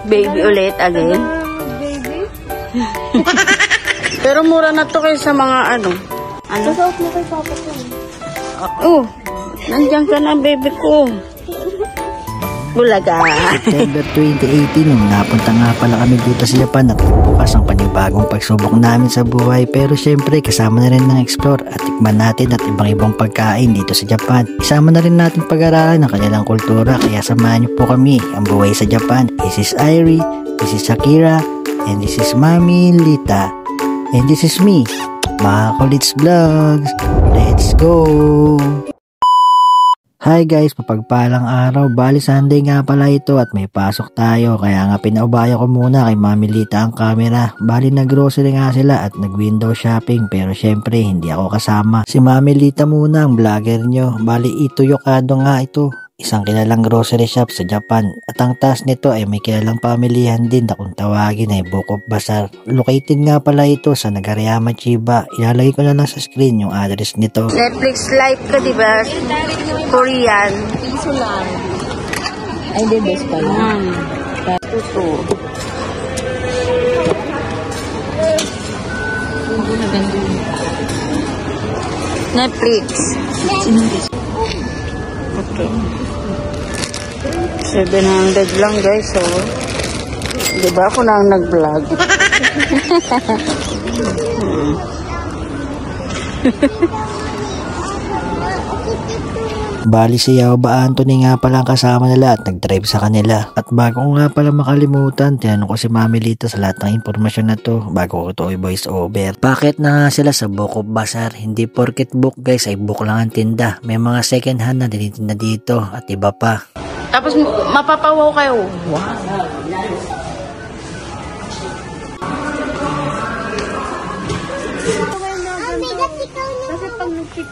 Baby ulit again. Baby? Pero mura na to kayo sa mga ano. Susuot mo kay Papa ko. Oh, nandiyan ka na, baby ko. Bulaga. September 2018, nung napunta nga pala kami dito sa Japan at bukas ang panibagong pagsubok namin sa buhay. Pero syempre kasama na rin ng explore at tikman natin at ibang pagkain dito sa Japan. Isama na rin natin pag-aralan ng kanilang kultura, kaya samahan niyo po kami ang buhay sa Japan. This is Irie, this is Shakira, and this is Mami Lita, and this is me, mga Kulits Vlogs. Let's go! Hi guys, mapagpalang araw. Bali Sunday nga pala ito at may pasok tayo, kaya nga pinaubaya ko muna kay Mami Lita ang camera. Bali naggrocery nga sila at nag-window shopping, pero syempre hindi ako kasama. Si Mami Lita muna ang vlogger nyo. Bali Ito Yokado nga ito, isang kilalang grocery shop sa Japan. At ang taas nito ay may kilalang pamilihan din na kung tawagin ay Bukop Bazaar. Located nga pala ito sa Nagareyama, Chiba. Ilalagay ko na lang sa screen yung address nito. Netflix live ka, diba? Korean. Piso lang. Ay, hindi, best pala. Tuto. Netflix. Okay. 700 lang guys, so diba ako na ang nag-vlog. Bali si Yao Ba Anthony nga pala ang kasama nila at nag-drive sa kanila. At bago ko nga pala makalimutan, tinanong ko si Mami Lita sa lahat ng impormasyon na to bago ko ito i-voice over. Bakit na nga sila sa Bukop Bazaar? Hindi porket book guys ay book lang ang tinda. May mga second hand na tinitinda dito at iba pa. Tapos mapapawaw kayo. Wow.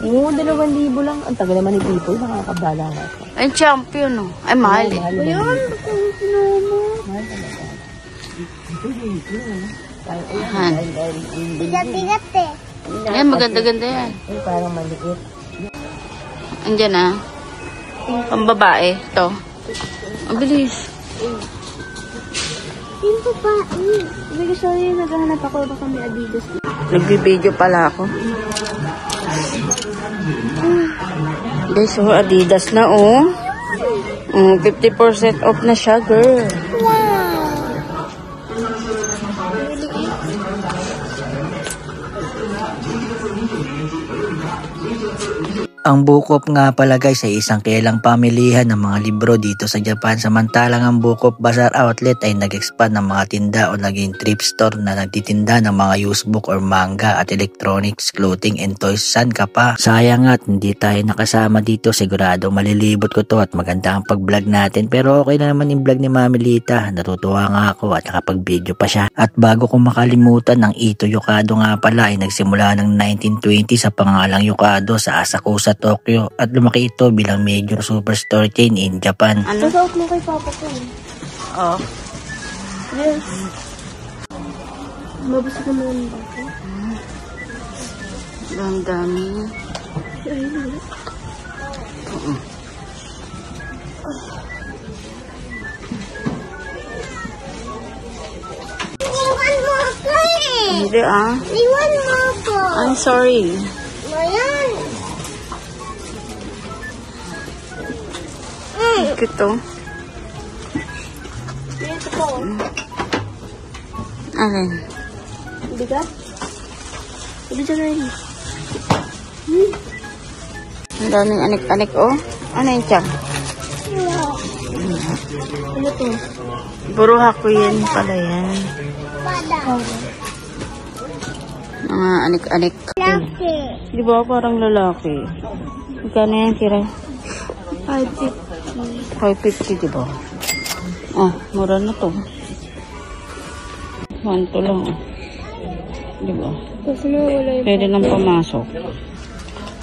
Oo, 2,000 lang. Ang tagal naman ni people, nakakabala nga ito. Ay, champion, no? Ay, mahal eh. Ayan, Bigat-bigat eh. Ayan, maganda-ganda yan. Ay, parang maliit. Andyan ah. Pambabae. Ito. Ang bilis. Yung babae. Sige, sorry, naghahanap ako. Baka may Adidas. Nagbibideo pala ako. Guys, so Adidas na oh. 50% off na siya, girl. Ang Bukop nga pala guys ay isang kilalang pamilihan ng mga libro dito sa Japan, samantalang ang Bukop Bazaar Outlet ay nag-expand ng mga tinda o naging thrift store na nagtitinda ng mga used book or manga at electronics, clothing and toys. San ka pa? Sayang at hindi tayo nakasama dito, sigurado malilibot ko to at maganda ang pag-vlog natin, pero okay na naman yung vlog ni Mami Lita. Natutuwa nga ako at nakapag-video pa siya. At bago ko makalimutan, ang Ito Yokado nga pala ay nagsimula ng 1920 sa pangalang Yokado sa Asakusa, Tokyo at lumaki ito bilang major superstore chain in Japan. Ano? Susuot mo kay Papa ko. Oh. Yes. Mabasa naman ba ako? Ang dami. Iwan mo ako eh. Hindi ah. Iwan mo ako. I'm sorry. Ayan. Ito. Dito po. Alin? Hindi ka? Hindi ka rin. Ang daming anik-anik oh. Ano yun siya? Ano to? Puro hakuyin pala yan. Mga anik-anik. Laki. Di ba parang lalaki? Magkano yan, Kira? 550, di ba? Ah, mura na to. 1 to lang. Di ba? Kasi wala yung... Pwede nang pumasok.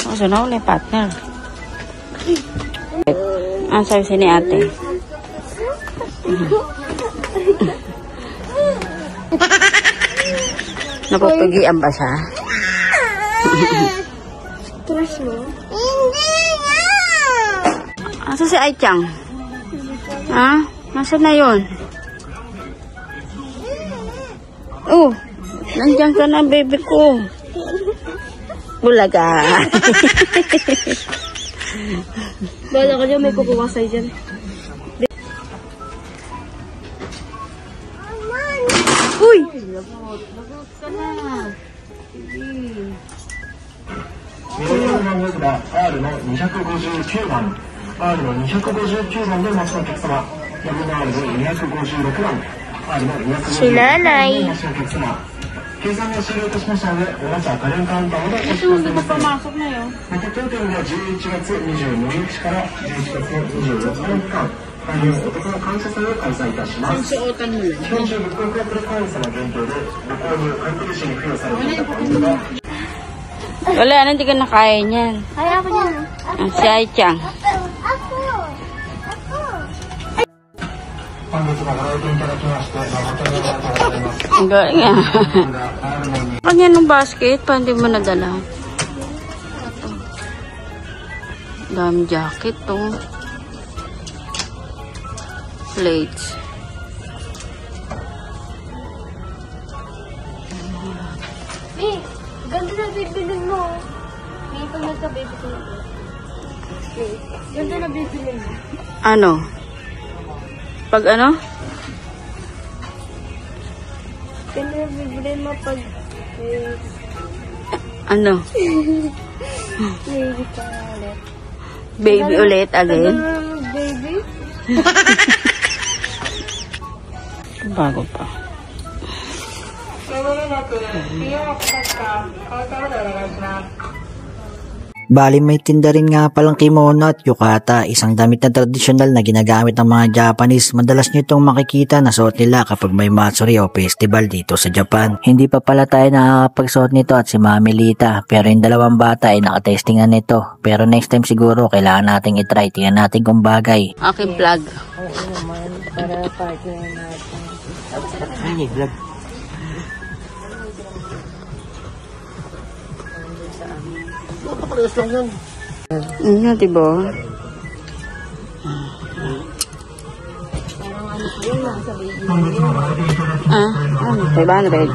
Kasi na wala yung partner. Ang sabi si ni ate. Napapagian ba siya? Trash mo? Hindi na! Asa si Aichang? Ha? Nasaan na yun? Oh, nandiyan ka na, baby ko. Bulaga. Bala ka dyan, may kukuha sa'yo dyan. Uy! Lagot ka na. R の259番 R の259番でお待ちのお客様 WR の256番 R の256Si Nanay. 番でお待ちのお客様計算が終了いたしましたのでおもちゃ家電カウンターまでお越しくださいませPumasok na yun. また当店では11月22日から11月の26日の期間開運お得な感謝祭を開催いたしますSuotan mo lang. 本州ブックオフアプリ会員様限定でご購入買取時に付与されていたポイントが Wala na, hindi ka nakain yan. Kaya ako dyan. Si Ai-chan. 本日もご来店いただきまして誠にありがとうございます。 Ang galing ah. Kanya nung basket, pa hindi mo nadala. Ito. Dami jacket to. Plates. Ganda na bibilin mo. May pag nagka-baby ko. Ganda na bibilin mo. Ano? Pag ano? Ganda na bibilin mo pag Ano? baby ka ulit. Baby ulit again? Baby? Bago pa. Bali may tinda rin nga palang kimono at yukata, isang damit na tradisyonal na ginagamit ng mga Japanese. Madalas nyo itong makikita na suot nila kapag may matsuri o festival dito sa Japan. Hindi pa pala tayo nakakapagsuot nito at si Mami Lita, pero yung dalawang bata ay nakatestingan nito. Pero next time siguro kailangan nating itry, tingnan natin kung bagay. Aking vlog. Oo naman, para partner natin. Ay, vlog. Parehas lang yan. Ano, diba? Ah, ano? 500.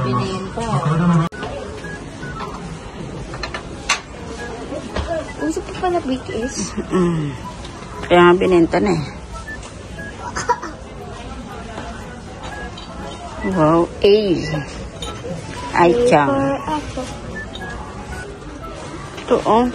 Uso pa pala BTS. Kaya nga binenta na eh. Wow, Ai-chan. Ako. Ito oh.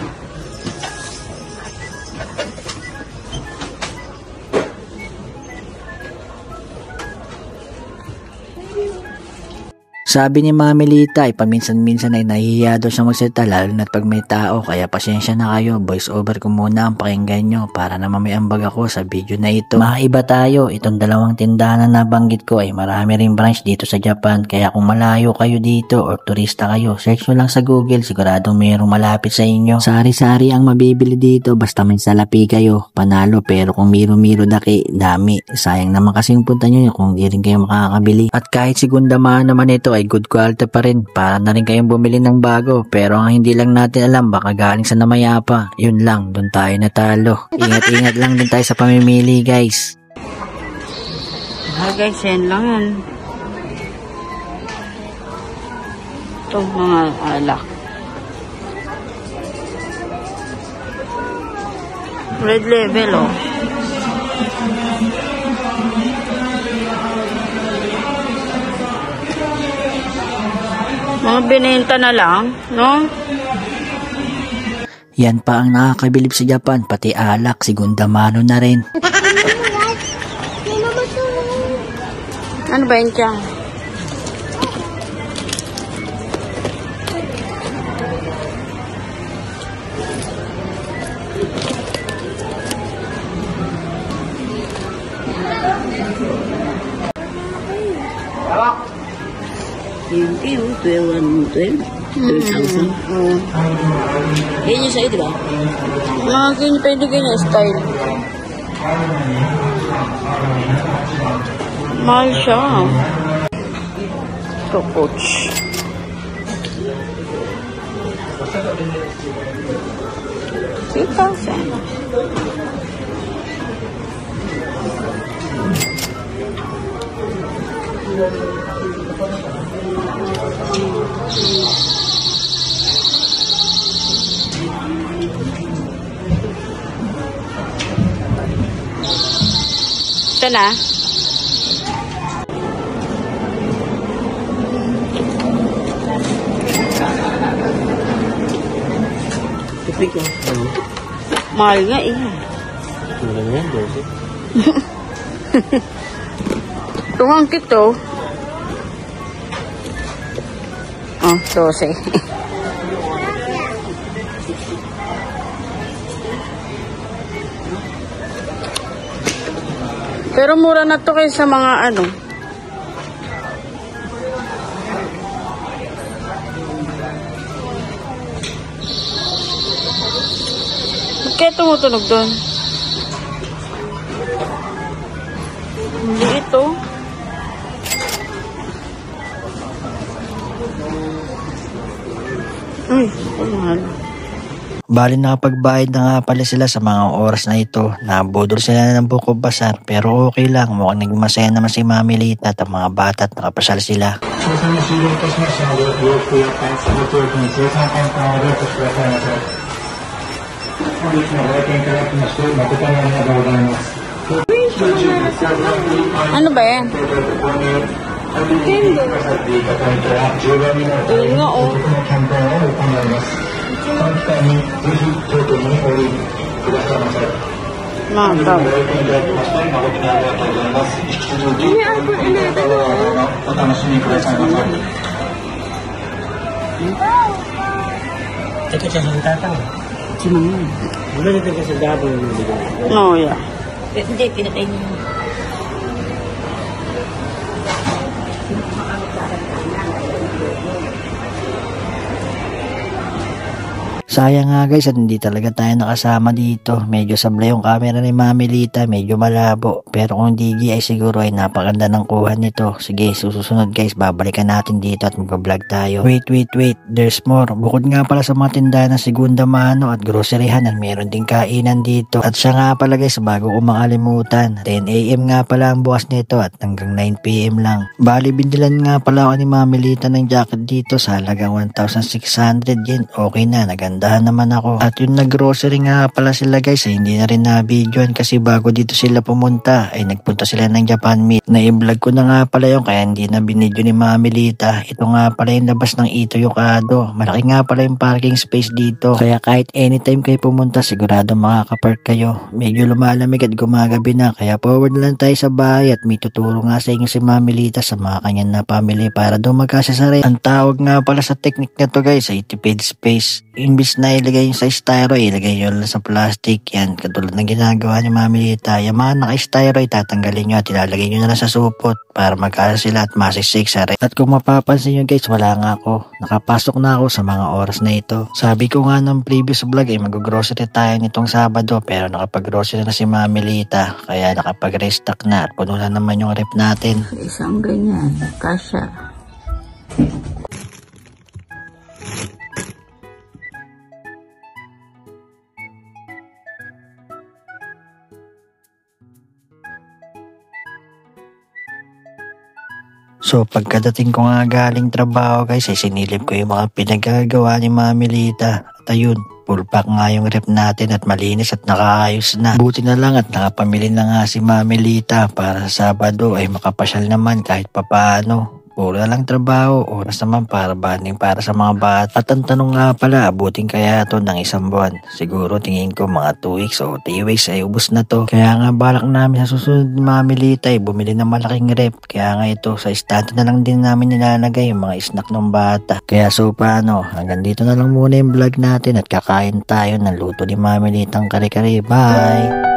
Sabi ni Mami Lita ay paminsan-minsan ay nahihiya daw siya magsalita lalo na't pag may tao, kaya pasensya na kayo, voice over ko muna ang pakinggan nyo para naman may ambag ako sa video na ito. Maiba tayo, itong dalawang tindahan na nabanggit ko ay marami ring branch dito sa Japan, kaya kung malayo kayo dito or turista kayo, search nyo lang sa Google, siguradong mayroong malapit sa inyo. Sari-sari ang mabibili dito basta may salapi kayo, panalo, pero kung miro-miro daki, dami. Sayang naman kasi yung punta nyo kung di rin kayo makakabili. At kahit segunda mano naman ito ay good quality pa rin, para na rin kayong bumili ng bago, pero ang hindi lang natin alam baka galing sa namayapa. Yun lang, dun tayo natalo. Ingat-ingat lang din tayo sa pamimili guys. Guys, yan lang yan. Ito mga alak. Red level oh. Mga binenta na lang, no? Yan pa ang nakakabilib sa Japan, pati alak, segunda mano na rin. Ano ba yun Chang? Hindi, 12,000. Yan yung sa'yo, di ba? Mga ganyan, pwede ganyan style. Mahal siya. Ito, coach. $3,000. Ito na. Tipik ko. Mahal nga eh. Wala na yan, Dorsi. Tumangkit to. Oh, 12. Pero mura na to kaysa mga ano. Ba't kaya tumutunog doon? Hindi ito. Ay, mahal. Bali nakapagbayad na nga pala sila sa mga oras na ito. Nabudol sila ng Book of Bazaar pero okay lang. Mukhang naging masaya naman si Mami Lita at ang mga bata at nakapasal sila. Ano ba yan? Ayun nga oh. Mataw. Teka siya sa tatang. Sinangan. Wala na teka sa dabo yung nabigay. No, yeah. Hindi, pinatay niyo. Sayang nga guys at hindi talaga tayo nakasama dito. Medyo sablay yung camera ni Mami Lita, medyo malabo. Pero kung digi ay siguro ay napakaganda ng kuha nito. Sige, susunod guys, babalikan natin dito at mag-vlog tayo. Wait, there's more. Bukod nga pala sa mga tindahan ng segunda mano at groceryhan at meron din kainan dito. At siya nga pala guys, bago ko makalimutan, 10 AM nga pala ang bukas nito at hanggang 9 PM lang. Bali, bindilan nga pala ako ni Mami Lita ng jacket dito sa halagang 1,600 yen. Okay na, naganda naman ako. At yung nag-grocery nga pala sila guys ay hindi na rin na-videoan kasi bago dito sila pumunta ay nagpunta sila ng Japan Meat. Na-i-vlog ko na nga pala yung kaya hindi na binidyo ni Mami Lita. Ito nga pala yung labas ng Ito Yokado. Malaki nga pala yung parking space dito. Kaya kahit anytime kayo pumunta sigurado makakapark kayo. Medyo lumalamig at gumagabi na kaya forward lang tayo sa bahay at may tuturo nga sa inyo si Mami Lita sa mga kanyang na family para daw magkasya sa rent. Ang tawag nga pala sa technique na to guys ay tipid space. Imbis na ilagay yung sa styro, ilagay nyo lang sa plastic. Yan, katulad ng ginagawa ni Mami Lita. Yung mga naka-styro, tatanggalin nyo at ilalagay nyo na lang sa supot para magkasa sila at masisig sa rent. At kung mapapansin nyo guys, wala nga ako. Nakapasok na ako sa mga oras na ito. Sabi ko nga ng previous vlog ay mag-grocery tayo nitong Sabado pero nakapag-grocery na si Mami Lita. Kaya nakapag-restock na at puno na naman yung rep natin. Isang ganyan, kasha. So pagkadating ko nga galing trabaho guys ay sinilip ko yung mga pinagagawa ni Mami Lita. At ayun, full pack nga yung rep natin at malinis at nakaayos na. Buti na lang at nakapamili na nga si Mami Lita para sa Sabado ay makapasyal naman kahit papaano. Puro na lang trabaho, oras naman para banding para sa mga bata. At ang tanong nga pala, abutin kaya to ng isang buwan? Siguro tingin ko mga 2 weeks o 3 weeks ay ubos na to. Kaya nga balak namin sa susunod ni Mami Lita ay bumili ng malaking rep. Kaya nga ito, sa estante na lang din namin nilalagay yung mga snack ng bata. Kaya so paano, hanggang dito na lang muna yung vlog natin at kakain tayo ng luto ni Mami Litang kare-kare. Bye!